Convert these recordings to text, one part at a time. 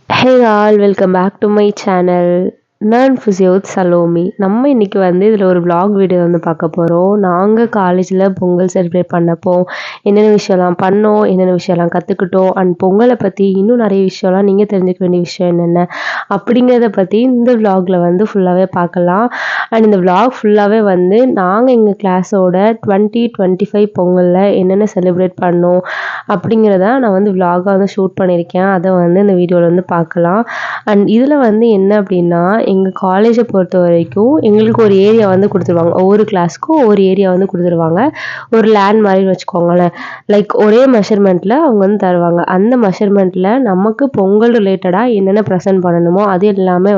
Hey all, welcome back to my channel. நான் ஃபிசியோத் சலோமி. நம்ம இன்னைக்கு இதில் ஒரு vlog வீடியோ பார்க்க போகிறோம். நாங்கள் காலேஜில் பொங்கல் செலிப்ரேட் பண்ணப்போ என்னென்ன விஷயம்லாம் பண்ணோம், என்னென்ன விஷயம்லாம் கற்றுக்கிட்டோம், அண்ட் பொங்கலை பற்றி இன்னும் நிறைய விஷயம்லாம் நீங்கள் தெரிஞ்சுக்க வேண்டிய விஷயம் என்னென்ன அப்படிங்கிறத பற்றி இந்த vlogல ஃபுல்லாகவே பார்க்கலாம். அண்ட் இந்த vlog ஃபுல்லாகவே நாங்கள் எங்கள் கிளாஸோட 2025 பொங்கலில் என்னென்ன செலிப்ரேட் பண்ணோம் அப்படிங்கிறத நான் vlog-ஆ ஷூட் பண்ணியிருக்கேன். அதை இந்த வீடியோவில் பார்க்கலாம். அண்ட் இதில் என்ன அப்படின்னா, எங்கள் காலேஜை பொறுத்த வரைக்கும் எங்களுக்கு ஒரு ஏரியா கொடுத்துருவாங்க. ஒவ்வொரு கிளாஸ்க்கும் ஒவ்வொரு ஏரியா கொடுத்துருவாங்க. ஒரு லேண்ட் மாதிரி வச்சுக்கோங்களேன். லைக் ஒரே மெஷர்மெண்ட்டில் அவங்க தருவாங்க. அந்த மெஷர்மெண்ட்டில் நமக்கு பொங்கல் ரிலேட்டடாக என்னென்ன ப்ரெசென்ட் பண்ணணுமோ அது எல்லாமே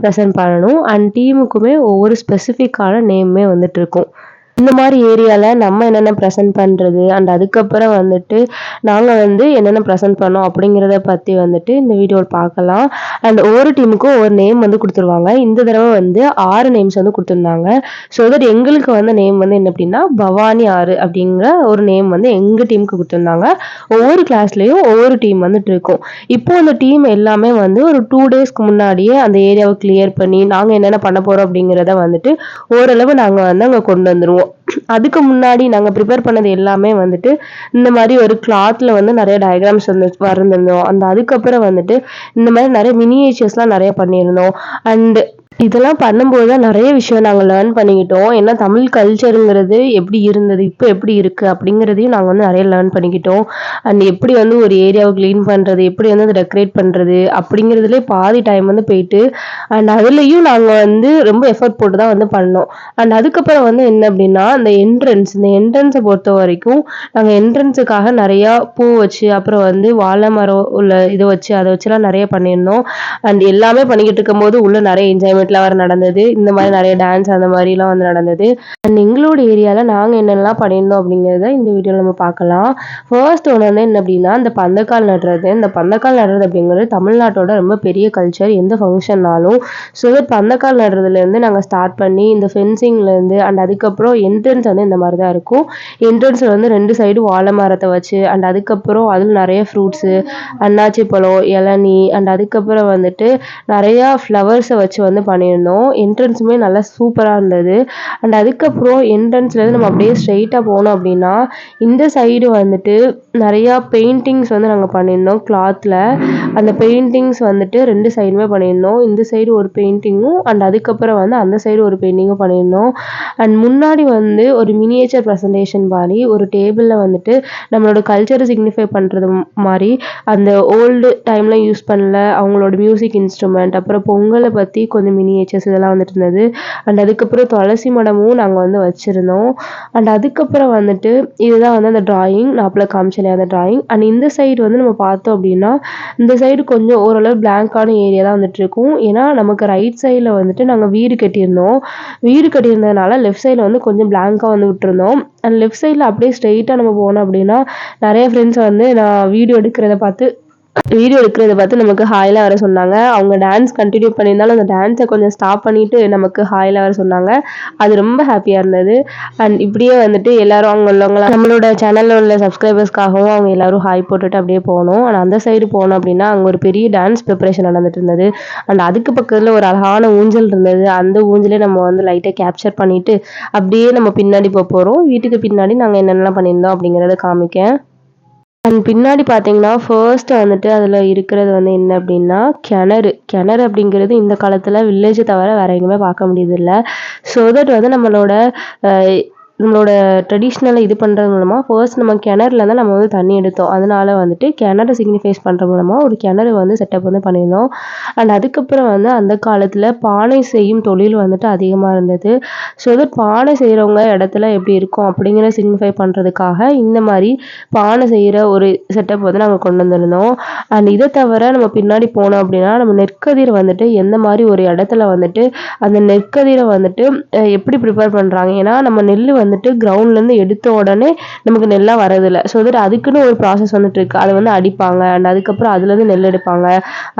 ப்ரெசென்ட் பண்ணணும். அண்ட் டீமுக்குமே ஒவ்வொரு ஸ்பெசிஃபிக்கான நேமே இருக்கும். இந்த மாதிரி ஏரியாவில் நம்ம என்னென்ன ப்ரெசென்ட் பண்ணுறது, அண்ட் அதுக்கப்புறம் நாங்கள் என்னென்ன ப்ரெசென்ட் பண்ணோம் அப்படிங்கிறத பற்றி இந்த வீடியோவில் பார்க்கலாம். அண்ட் ஒவ்வொரு டீமுக்கும் ஒவ்வொரு நேம் கொடுத்துருவாங்க. இந்த தடவை 6 நேம்ஸ் கொடுத்துருந்தாங்க. ஸோ தட் எங்களுக்கு நேம் என்ன அப்படின்னா பவானி 6 அப்படிங்கிற ஒரு நேம் எங்கள் டீமுக்கு கொடுத்துருந்தாங்க. ஒவ்வொரு கிளாஸ்லேயும் ஒவ்வொரு டீம் இருக்கும். இப்போ அந்த டீம் எல்லாமே ஒரு 2 டேஸ்க்கு முன்னாடியே அந்த ஏரியாவை கிளியர் பண்ணி நாங்கள் என்னென்ன பண்ண போகிறோம் அப்படிங்கிறத ஓரளவு நாங்கள் அங்கே கொண்டு வந்துடுவோம். அதுக்கு முன்னாடி நாங்கள் ப்ரிப்பேர் பண்ணது எல்லாமே இந்த மாதிரி ஒரு கிளாத்தில் நிறைய டயக்ராம்ஸ் வரைஞ்சிருந்தோம். அந்த அதுக்கப்புறம் இந்த மாதிரி நிறைய மினியேச்சர்ஸ்லாம் நிறைய பண்ணியிருந்தோம். அண்ட் இதெல்லாம் பண்ணும்போது தான் நிறைய விஷயம் நாங்கள் லேர்ன் பண்ணிக்கிட்டோம். ஏன்னா தமிழ் கல்ச்சருங்கிறது எப்படி இருந்தது, இப்போ எப்படி இருக்குது அப்படிங்கிறதையும் நாங்கள் நிறைய லேர்ன் பண்ணிக்கிட்டோம். அண்ட் எப்படி ஒரு ஏரியாவை க்ளீன் பண்ணுறது, எப்படி அதை டெக்கரேட் பண்ணுறது அப்படிங்கிறதுலே பாதி டைம் போயிட்டு, அண்ட் அதுலேயும் நாங்கள் ரொம்ப எஃபர்ட் போட்டு தான் பண்ணோம். அண்ட் அதுக்கப்புறம் என்ன அப்படின்னா இந்த என்ட்ரன்ஸை பொறுத்த வரைக்கும் நாங்கள் என்ட்ரன்ஸுக்காக நிறையா பூ வச்சு, அப்புறம் வாழை மரம் உள்ள இதை வச்சு அதை வச்சுலாம் நிறைய பண்ணியிருந்தோம். அண்ட் எல்லாமே பண்ணிக்கிட்டு இருக்கும்போது உள்ள நிறைய என்ஜாய்மெண்ட்லாம் வேறு நடந்தது. இந்த மாதிரி நிறைய டான்ஸ் அந்த மாதிரிலாம் நடந்தது. அண்ட் எங்களோட ஏரியாவில் நாங்கள் என்னெல்லாம் பண்ணியிருந்தோம் அப்படிங்கிறத இந்த வீடியோவில் நம்ம பார்க்கலாம். ஃபர்ஸ்ட் ஒன்று என்ன அப்படின்னா இந்த பந்தக்கால் நடுறது. இந்த பந்தக்கால் நடுறது அப்படிங்கிறது தமிழ்நாட்டோட ரொம்ப பெரிய கல்ச்சர். எந்த ஃபங்க்ஷன்னாலும் ஸோ பந்தக்கால் நடுறதுலேருந்து நாங்கள் ஸ்டார்ட் பண்ணி இந்த ஃபென்சிங்லேருந்து அண்ட் அதுக்கப்புறம் என்ட்ரன்ஸ் இந்த மாதிரி தான் இருக்கும். என்ட்ரன்ஸில் 2 சைடு வாழை மரத்தை வச்சு அண்ட் அதுக்கப்புறம் அதில் நிறைய ஃப்ரூட்ஸு, அன்னாச்சி பழம், இளநீ அண்ட் அதுக்கப்புறம் நிறையா ஃப்ளவர்ஸை வச்சு பண்ணியிருந்தோம். என்ட்ரன்ஸுமே நல்லா சூப்பராக இருந்தது. அண்ட் அதுக்கப்புறம் என்ட்ரன்ஸ்லேருந்து நம்ம அப்படியே ஸ்ட்ரெயிட்டாக போனோம் அப்படின்னா இந்த சைடு நிறையா பெயிண்டிங்ஸ் நாங்கள் பண்ணியிருந்தோம் கிளாத்தில். அந்த பெயிண்டிங்ஸ் 2 சைடுமே பண்ணியிருந்தோம். இந்த சைடு ஒரு பெயிண்டிங்கும் அண்ட் அதுக்கப்புறம் அந்த சைடு ஒரு பெயிண்டிங்கும் பண்ணியிருந்தோம். அண்ட் முன்னாடி ஒரு மினியேச்சர் ப்ரெசன்டேஷன் மாதிரி ஒரு டேபிளில் நம்மளோட கல்ச்சரை சிக்னிஃபை பண்ணுறது மாதிரி அந்த ஓல்டு டைமில் யூஸ் பண்ணல அவங்களோட மியூசிக் இன்ஸ்ட்ருமெண்ட், அப்புறம் பொங்கலை பற்றி கொஞ்சம் மினியேச்சர்ஸ் இதெல்லாம் இருந்தது. அண்ட் அதுக்கப்புறம் துளசி மடமும் நாங்கள் வச்சுருந்தோம். அண்ட் அதுக்கப்புறம் இதுதான் அந்த டிராயிங் நான் அப்பல காமிச்சேன் அந்த டிராயிங். அண்ட் இந்த சைடு நம்ம பார்த்தோம் அப்படின்னா இந்த சைடு கொஞ்சம் ஓரளவு பிளாங்கான ஏரியா தான் இருக்கும். ஏன்னா நமக்கு ரைட் சைடில் நாங்கள் வீடு கட்டியிருந்ததுனால லெஃப்ட் சைடில் கொஞ்சம் பிளாங்காக விட்டுருந்தோம். அண்ட் லெஃப்ட் சைடில் அப்படியே ஸ்ட்ரெயிட்டாக நம்ம போனோம் அப்படின்னா நிறைய ஃப்ரெண்ட்ஸ் நான் வீடியோ எடுக்கிறத பார்த்து நமக்கு ஹாய்லாம் வர சொன்னாங்க. அவங்க டான்ஸ் கண்டினியூ பண்ணியிருந்தாலும் அந்த டான்ஸை கொஞ்சம் ஸ்டாப் பண்ணிவிட்டு நமக்கு ஹாய்லாம் வர சொன்னாங்க. அது ரொம்ப ஹாப்பியாக இருந்தது. அண்ட் இப்படியே எல்லாரும் அங்கே உள்ளவங்களாம் நம்மளோட சேனலில் உள்ள சப்ஸ்கிரைபர்ஸ்க்காகவும் அவங்க எல்லாரும் ஹாய் போட்டுட்டு அப்படியே போனோம். ஆனால் அந்த சைடு போனோம் அப்படின்னா அங்கே ஒரு பெரிய டான்ஸ் ப்ரிப்பரேஷன் நடந்துட்டு இருந்தது. அண்ட் அதுக்கு பக்கத்தில் ஒரு அழகான ஊஞ்சல் இருந்தது. அந்த ஊஞ்சலே நம்ம லைட்டாக கேப்சர் பண்ணிவிட்டு அப்படியே நம்ம பின்னாடி போகிறோம். வீட்டுக்கு பின்னாடி நாங்கள் என்னென்னலாம் பண்ணியிருந்தோம் அப்படிங்கிறத காமிக்கேன். அண்ட் பின்னாடி பார்த்தீங்கன்னா ஃபர்ஸ்ட் அதில் இருக்கிறது என்ன அப்படின்னா கிணறு அப்படிங்கிறது இந்த காலத்தில் வில்லேஜை தவிர வேறு எங்கேயுமே பார்க்க முடியுதில்ல. ஸோ தட் நம்மளோட ட்ரெடிஷ்னலை இது பண்ணுறது மூலமாக ஃபர்ஸ்ட் நம்ம கிணறுல தான் நம்ம தண்ணி எடுத்தோம். அதனால கிணறு சிக்னிஃபைஸ் பண்ணுற மூலமாக ஒரு கிணறு செட்டப் பண்ணியிருந்தோம். அண்ட் அதுக்கப்புறம் அந்த காலத்தில் பானை செய்யும் தொழில் அதிகமாக இருந்தது. ஸோ தட் பானை செய்கிறவங்க இடத்துல எப்படி இருக்கும் அப்படிங்கிற சிக்னிஃபை பண்ணுறதுக்காக இந்த மாதிரி பானை செய்கிற ஒரு செட்டப் நாங்கள் கொண்டு வந்திருந்தோம். அண்ட் இதை தவிர நம்ம பின்னாடி போனோம் அப்படின்னா நம்ம நெற்கதிர் எந்த மாதிரி ஒரு இடத்துல அந்த நெற்கதிரை எப்படி ப்ரிப்பேர் பண்ணுறாங்க. ஏன்னா நம்ம நெல் கிரவுண்ட்லேருந்து எடுத்த உடனே நமக்கு நெல்லாக வரதில்லை. ஸோ தட் அதுக்குன்னு ஒரு ப்ராசஸ் இருக்கு. அதை அடிப்பாங்க அண்ட் அதுக்கப்புறம் அதுலேருந்து நெல் எடுப்பாங்க.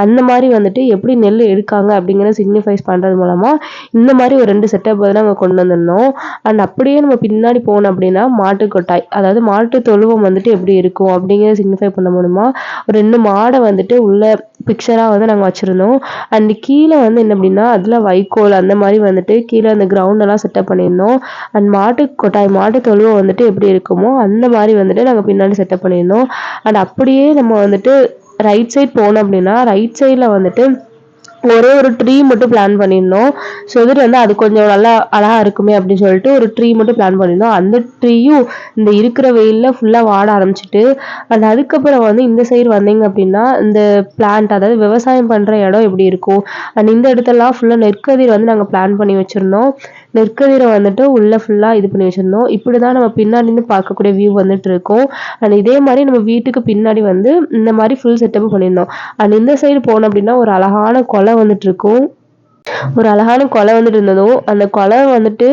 அந்த மாதிரி எப்படி நெல் எடுக்காங்க அப்படிங்கிற சிக்னிஃபைஸ் பண்ணுறது மூலமாக இந்த மாதிரி ஒரு 2 செட்டப் நாங்கள் கொண்டு வந்திருந்தோம். அண்ட் அப்படியே நம்ம பின்னாடி போனோம் அப்படின்னா மாட்டுக்கொட்டாய், அதாவது மாட்டு தொழுவம் எப்படி இருக்கும் அப்படிங்கிறத சிக்னிஃபை பண்ண மூலமாக ஒரு 2 மாடை உள்ள பிக்சராக வந்து நாங்கள் வச்சுருந்தோம். அண்ட் கீழே வந்து என்ன அப்படின்னா அதில் வைக்கோல் அந்த மாதிரி வந்துட்டு கீழே அந்த கிரவுண்டெல்லாம் செட்டப் பண்ணியிருந்தோம். அண்ட் மாட்டு கொட்டாய் மாட்டு தொழுவம் வந்துட்டு எப்படி இருக்குமோ அந்த மாதிரி வந்துட்டு நாங்கள் பின்னாடி செட்டப் பண்ணியிருந்தோம். அண்ட் அப்படியே நம்ம வந்துட்டு ரைட் சைட் போனோம் அப்படின்னா ரைட் சைடில் வந்துட்டு ஒரே ஒரு ட்ரீ மட்டும் பிளான் பண்ணியிருந்தோம். ஸோ வந்துட்டு வந்து அது கொஞ்சம் நல்லா அழகாக இருக்குமே அப்படின்னு சொல்லிட்டு ஒரு ட்ரீ மட்டும் பிளான் பண்ணியிருந்தோம். அந்த ட்ரீயும் இந்த இருக்கிற வெயிலில் ஃபுல்லாக வாட ஆரம்பிச்சிட்டு அண்ட் அதுக்கப்புறம் வந்து இந்த சைடு வந்தீங்க அப்படின்னா இந்த பிளான்ட் அதாவது விவசாயம் பண்ணுற இடம் எப்படி இருக்கும் அண்ட் இந்த இடத்தெல்லாம் ஃபுல்லாக நெற்கதிர் வந்து நாங்கள் பிளான் பண்ணி வச்சுருந்தோம். நெற்கதிரை வந்துட்டு உள்ளே ஃபுல்லாக இது பண்ணி வச்சுருந்தோம். இப்படி தான் நம்ம பின்னாடின்னு பார்க்கக்கூடிய வியூ வந்துட்டு இருக்கும். அண்ட் இதே மாதிரி நம்ம வீட்டுக்கு பின்னாடி வந்து இந்த மாதிரி ஃபுல் செட்டப் பண்ணியிருந்தோம். அண்ட் இந்த சைடு போனோம் அப்படின்னா ஒரு அழகான கொலை வந்துட்டு இருக்கும். ஒரு அழகான கொலை வந்துட்டு இருந்ததும் அந்த கொலை வந்துட்டு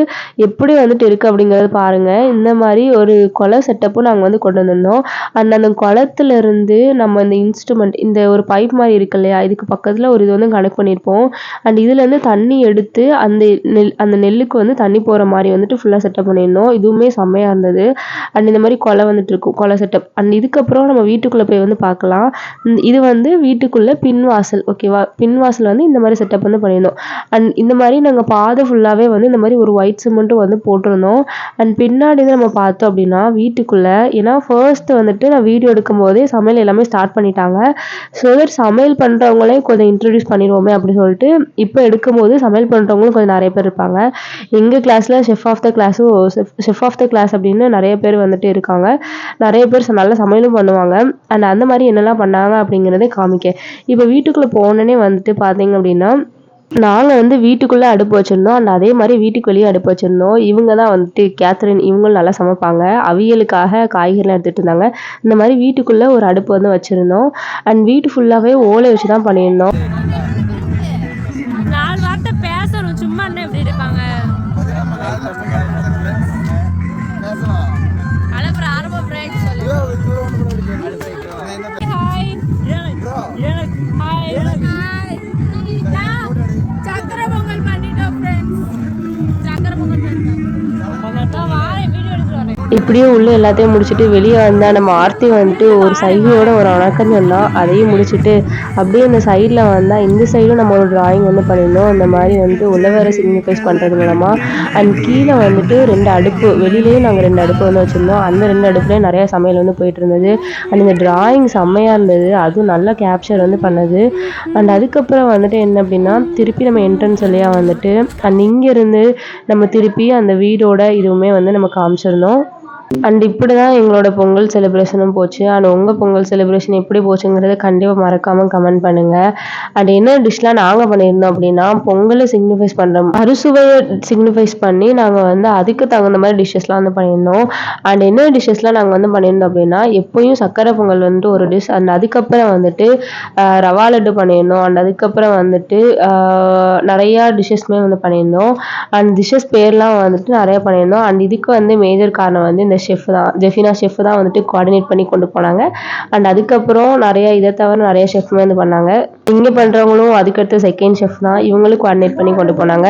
எப்படி வந்துட்டு இருக்கு அப்படிங்கறது பாருங்க. இந்த மாதிரி ஒரு கொலை செட்டப்பும் நாங்கள் வந்து கொண்டு வந்திருந்தோம். அந்த குளத்துல இருந்து நம்ம இந்த இன்ஸ்ட்ருமெண்ட் இந்த ஒரு பைப் மாதிரி இருக்கு இல்லையா, இதுக்கு பக்கத்துல ஒரு இது வந்து கனெக்ட் பண்ணியிருப்போம். அண்ட் இதுல இருந்து தண்ணி எடுத்து அந்த நெல்லுக்கு வந்து தண்ணி போற மாதிரி வந்துட்டு ஃபுல்லா செட்டப் பண்ணியிருந்தோம். இதுவுமே செம்மையா இருந்தது. அண்ட் இந்த மாதிரி கொலை வந்துட்டு இருக்கும், கொலை செட்டப். அண்ட் இதுக்கப்புறம் நம்ம வீட்டுக்குள்ள போய் வந்து பார்க்கலாம். இது வந்து வீட்டுக்குள்ள பின்வாசல். ஓகேவா, பின்வாசல் வந்து இந்த மாதிரி செட்டப் வந்து பண்ணியிருந்தோம். அண்ட் இந்த மாதிரி நாங்கள் பாதை ஃபுல்லாகவே வந்து இந்த மாதிரி ஒரு ஒயிட் சிமெண்ட்டும் வந்து போட்டிருந்தோம். அண்ட் பின்னாடி தான் நம்ம பார்த்தோம் அப்படின்னா வீட்டுக்குள்ளே, ஏன்னா ஃபர்ஸ்ட் வந்துட்டு நான் வீடியோ எடுக்கும் போதே சமையல் எல்லாமே ஸ்டார்ட் பண்ணிட்டாங்க. ஸோ சமையல் பண்ணுறவங்களே கொஞ்சம் இன்ட்ரடியூஸ் பண்ணிடுவோமே அப்படின்னு சொல்லிட்டு இப்போ எடுக்கும்போது சமையல் பண்ணுறவங்களும் கொஞ்சம் நிறைய பேர் இருப்பாங்க. எங்கள் கிளாஸில் ஷெஃப் ஆஃப் த கிளாஸ் அப்படின்னு நிறைய பேர் வந்துட்டு இருக்காங்க. நிறைய பேர் நல்ல சமையலும் பண்ணுவாங்க. அண்ட் அந்த மாதிரி என்னெல்லாம் பண்ணாங்க அப்படிங்கிறதே காமிக்க. இப்போ வீட்டுக்குள்ளே போனோன்னே வந்துட்டு பார்த்தீங்க அப்படின்னா நாங்கள் வந்து வீட்டுக்குள்ளே அடுப்பு வச்சுருந்தோம். அண்ட் அதே மாதிரி வீட்டுக்கு வெளியே அடுப்பு வச்சுருந்தோம். இவங்க தான் வந்துட்டு கேத்ரின், இவங்களும் நல்லா சமைப்பாங்க. அவியலுக்காக காய்கறிலாம் எடுத்துகிட்டு இருந்தாங்க. இந்த மாதிரி வீட்டுக்குள்ளே ஒரு அடுப்பு வந்து வச்சுருந்தோம். அண்ட் வீட்டு ஃபுல்லாகவே ஓலை வச்சு தான் பண்ணியிருந்தோம். 4 வார்த்தை பேசணும், சும்மா என்ன எப்படி இருப்பாங்க. இப்படியே உள்ள எல்லாத்தையும் முடிச்சுட்டு வெளியே வந்தா நம்ம ஆர்த்தி வந்துட்டு ஒரு சைகையோட ஒரு வணக்கம் சொன்னா, அதையும் முடிச்சுட்டு அப்படியே இந்த சைடில் வந்தால் இந்த சைடும் நம்ம ஒரு டிராயிங் வந்து பண்ணியிருந்தோம். இந்த மாதிரி வந்துட்டு உழவரை சிக்னிஃபைஸ் பண்ணுறது மூலமாக. அண்ட் கீழே வந்துட்டு 2 அடுப்பு, வெளியிலேயும் நாங்கள் 2 அடுப்பு வந்து வச்சுருந்தோம். அந்த 2 அடுப்புலேயும் நிறையா சமையல் வந்து போயிட்டு இருந்தது. அண்ட் இந்த டிராயிங் செம்மையாக இருந்தது, அதுவும் நல்லா கேப்சர் வந்து பண்ணது. அண்ட் அதுக்கப்புறம் வந்துட்டு என்ன அப்படின்னா திருப்பி நம்ம என்ட்ரன்ஸ் வழியா வந்துட்டு அண்ட் இங்கேருந்து நம்ம திருப்பி அந்த வீடோட இதுவுமே வந்து நம்ம காமிச்சிருந்தோம். அண்ட் இப்படி தான் எங்களோட பொங்கல் செலிப்ரேஷனும் போச்சு. அண்ட் உங்கள் பொங்கல் செலிப்ரேஷன் எப்படி போச்சுங்கிறத கண்டிப்பாக மறக்காமல் கமெண்ட் பண்ணுங்கள். அண்ட் என்ன டிஷ்லாம் நாங்கள் பண்ணியிருந்தோம் அப்படின்னா பொங்கலை சிக்னிஃபைஸ் பண்ணுறோம், அறுசுவையை சிக்னிஃபைஸ் பண்ணி நாங்கள் வந்து அதுக்கு தகுந்த மாதிரி டிஷ்ஷஸ்லாம் வந்து பண்ணியிருந்தோம். அண்ட் என்ன டிஷ்ஷஸ்லாம் நாங்கள் வந்து பண்ணியிருந்தோம் அப்படின்னா எப்போயும் சக்கரை பொங்கல் வந்துட்டு ஒரு டிஷ். அண்ட் அதுக்கப்புறம் வந்துட்டு ரவா லட்டு பண்ணியிருந்தோம். அண்ட் அதுக்கப்புறம் வந்துட்டு நிறையா டிஷ்ஷஸ்மே வந்து பண்ணியிருந்தோம். அண்ட் டிஷ்ஷஸ் பேர்லாம் வந்துட்டு நிறையா பண்ணியிருந்தோம். அண்ட் இதுக்கு வந்து மேஜர் காரணம் வந்து இந்த ஜெஃபினா ஷெஃப் தான் வந்துட்டு கோஆர்டினேட் பண்ணி கொண்டு போனாங்க. அண்ட் அதுக்கப்புறம் நிறைய இதை தவிர நிறைய ஷெஃப்மே வந்து பண்ணாங்க. இங்கே பண்ணுறவங்களும் அதுக்கடுத்து செகண்ட் ஷெஃப் தான், இவங்களும் கோஆர்டினேட் பண்ணி கொண்டு போனாங்க.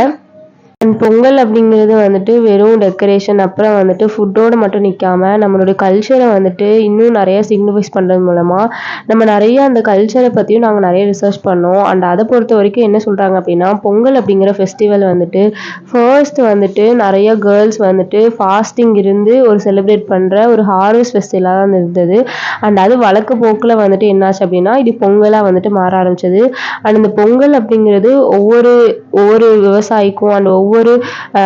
அண்ட் பொங்கல் அப்படிங்கிறது வந்துட்டு வெறும் டெக்கரேஷன் அப்புறம் வந்துட்டு ஃபுட்டோடு மட்டும் நிற்காம நம்மளுடைய கல்ச்சரை வந்துட்டு இன்னும் நிறைய சிக்னிஃபைஸ் பண்ணுறது மூலமாக நம்ம நிறைய அந்த கல்ச்சரை பற்றியும் நாங்கள் நிறைய ரிசர்ச் பண்ணோம். அண்ட் அதை பொறுத்த வரைக்கும் என்ன சொல்கிறாங்க அப்படின்னா பொங்கல் அப்படிங்கிற ஃபெஸ்டிவல் வந்துட்டு ஃபர்ஸ்ட் வந்துட்டு நிறைய கேர்ள்ஸ் வந்துட்டு ஃபாஸ்டிங் இருந்து ஒரு செலிப்ரேட் பண்ணுற ஒரு ஹார்வெஸ்ட் ஃபெஸ்டிவலாக தான் இருந்தது. அண்ட் அது வழக்கு போக்கில் வந்துட்டு என்னாச்சு அப்படின்னா இது பொங்கலாக வந்துட்டு மாற ஆரம்பிச்சது. அண்ட் இந்த பொங்கல் அப்படிங்கிறது ஒவ்வொரு விவசாயிக்கும் அண்ட் ஒவ்வொரு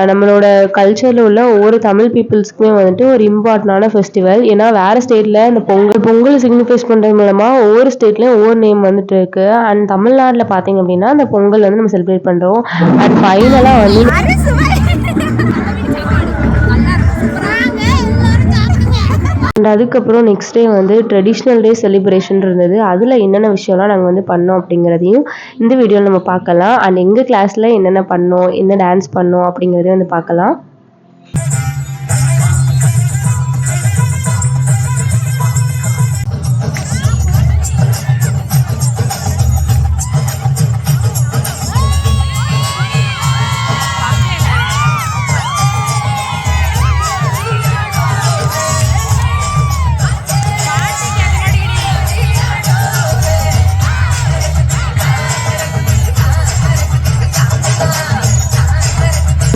நம்மளோட கல்ச்சரில் உள்ள ஒவ்வொரு தமிழ் பீப்புள்ஸ்க்குமே வந்துட்டு ஒரு இம்பார்ட்டண்டான ஃபெஸ்டிவல். ஏன்னா வேறு ஸ்டேட்டில் இந்த பொங்கல் சிக்னிஃபைஸ் பண்ணுறது மூலமாக ஒவ்வொரு ஸ்டேட்லேயும் ஒவ்வொரு நேம் வந்துட்டு இருக்கு. அண்ட் தமிழ்நாட்டில் பார்த்தீங்க அப்படின்னா அந்த பொங்கல் வந்து நம்ம செலிப்ரேட் பண்ணுறோம். அண்ட் ஃபைனலாக வந்து அண்ட் அதுக்கப்புறம் நெக்ஸ்ட் டே வந்து ட்ரெடிஷ்னல் டே செலிப்ரேஷன் இருந்தது. அதில் என்னென்ன விஷயம்லாம் நாங்கள் வந்து பண்ணோம் அப்படிங்கிறதையும் இந்த வீடியோவில் நம்ம பார்க்கலாம். அண்ட் எங்கள் கிளாஸில் என்னென்ன பண்ணோம், என்ன டான்ஸ் பண்ணோம் அப்படிங்கிறதையும் வந்து பார்க்கலாம்.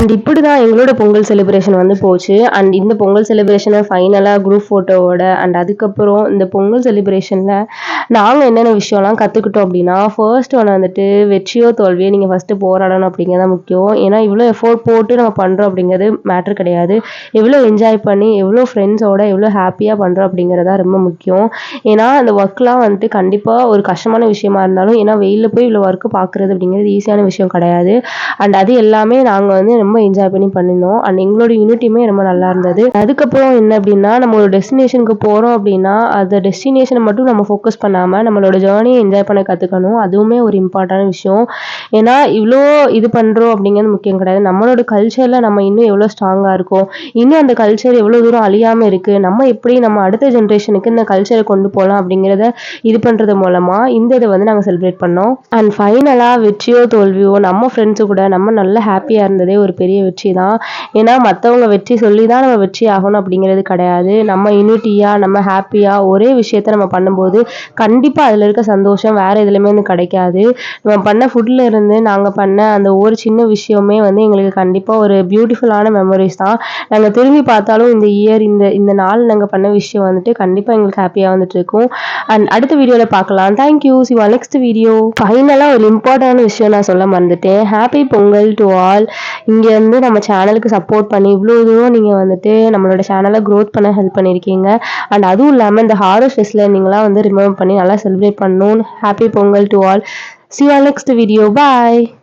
அண்ட் இப்படி தான் எங்களோட பொங்கல் செலிப்ரேஷன் வந்து போச்சு. அண்ட் இந்த பொங்கல் செலிப்ரேஷனை ஃபைனலாக குரூப் ஃபோட்டோவோட அண்ட் அதுக்கப்புறம் இந்த பொங்கல் செலிப்ரேஷனில் நாங்கள் என்னென்ன விஷயம்லாம் கற்றுக்கிட்டோம் அப்படின்னா, ஃபர்ஸ்ட் ஒன்று வந்துட்டு வெற்றியோ தோல்வியோ நீங்கள் ஃபஸ்ட்டு போராடணும் அப்படிங்கிறது தான் முக்கியம். ஏன்னா இவ்வளோ எஃபோர்ட் போட்டு நம்ம பண்ணுறோம் அப்படிங்கிறது மேட்ரு கிடையாது. எவ்வளோ என்ஜாய் பண்ணி எவ்வளோ ஃப்ரெண்ட்ஸோட எவ்வளோ ஹாப்பியாக பண்ணுறோம் அப்படிங்கிறது தான் ரொம்ப முக்கியம். ஏன்னா அந்த ஒர்க்லாம் வந்துட்டு கண்டிப்பாக ஒரு கஷ்டமான விஷயமா இருந்தாலும், ஏன்னா வெயிலில் போய் இவ்வளோ ஒர்க்கு பார்க்குறது அப்படிங்கிறது ஈஸியான விஷயம் கிடையாது. அண்ட் அது எல்லாமே நாங்கள் வந்து ரொம்ப என்ஜாய் பண்ணி பண்ணியிருந்தோம். அண்ட் எங்களோட யூனிட்டியுமே ரொம்ப நல்லா இருந்தது. அதுக்கப்புறம் என்ன அப்படின்னா, நம்ம ஒரு டெஸ்டினேஷனுக்கு போகிறோம் அப்படின்னா, அந்த டெஸ்டினேஷனை மட்டும் நம்ம ஃபோக்கஸ் பண்ணாமல் நம்மளோட ஜேர்னியை என்ஜாய் பண்ண கற்றுக்கணும். அதுவுமே ஒரு இம்பார்ட்டன்டான விஷயம். ஏன்னா இவ்வளோ இது பண்ணுறோம் அப்படிங்கிறது முக்கியம் கிடையாது. நம்மளோட கல்ச்சரில் நம்ம இன்னும் எவ்வளோ ஸ்ட்ராங்காக இருக்கோம், இன்னும் அந்த கல்ச்சர் எவ்வளோ தூரம் அழியாமல் இருக்குது, நம்ம எப்படி நம்ம அடுத்த ஜென்ரேஷனுக்கு இந்த கல்ச்சரை கொண்டு போகலாம் அப்படிங்கிறத இது பண்ணுறது மூலமாக இந்த இதை வந்து நாங்கள் செலிப்ரேட் பண்ணோம். அண்ட் ஃபைனலாக வெற்றியோ தோல்வியோ நம்ம ஃப்ரெண்ட்ஸு கூட நம்ம நல்லா ஹாப்பியாக இருந்ததே ஒரு பெரிய வெற்றி தான். ஏன்னா மற்றவங்க வெற்றி சொல்லி தான் நம்ம வெற்றி ஆகணும் அப்படிங்கிறது கிடையாது. நம்ம யூனிட்டியாக நம்ம ஹாப்பியாக ஒரே விஷயத்த நம்ம பண்ணும்போது கண்டிப்பாக அதில் இருக்க சந்தோஷம் வேறு எதுலையுமே வந்து கிடைக்காது. நம்ம பண்ண ஃபுட்டில் இருந்து நாங்கள் பண்ண அந்த ஒரு சின்ன விஷயமே வந்து எங்களுக்கு கண்டிப்பாக ஒரு பியூட்டிஃபுல்லான மெமரிஸ் தான். நாங்கள் திரும்பி பார்த்தாலும் இந்த இயர் இந்த இந்த நாள் நாங்கள் பண்ண விஷயம் வந்துட்டு கண்டிப்பாக எங்களுக்கு ஹாப்பியாக வந்துட்டு இருக்கும். அண்ட் அடுத்த வீடியோவில் பார்க்கலாம். Thank you. C you next video. ஃபைனலாக ஒரு இம்பார்ட்டன்டான விஷயம் நான் சொல்ல மறந்துட்டேன். Happy Pongal to all. இங்கே வந்து நம்ம சேனலுக்கு சப்போர்ட் பண்ணி இவ்வளோ தூரம் நீங்கள் வந்துட்டு நம்மளோட சேனலை க்ரோத் பண்ண ஹெல்ப் பண்ணியிருக்கீங்க. அண்ட் அதுவும் இல்லாமல் இந்த ஹாரர் ஃபெஸ்ட்டில் நீங்களாம் வந்து ரிமெம்பர் பண்ணி நல்லா செலிப்ரேட் பண்ணணும். Happy Pongal to all. See you on next video. Bye.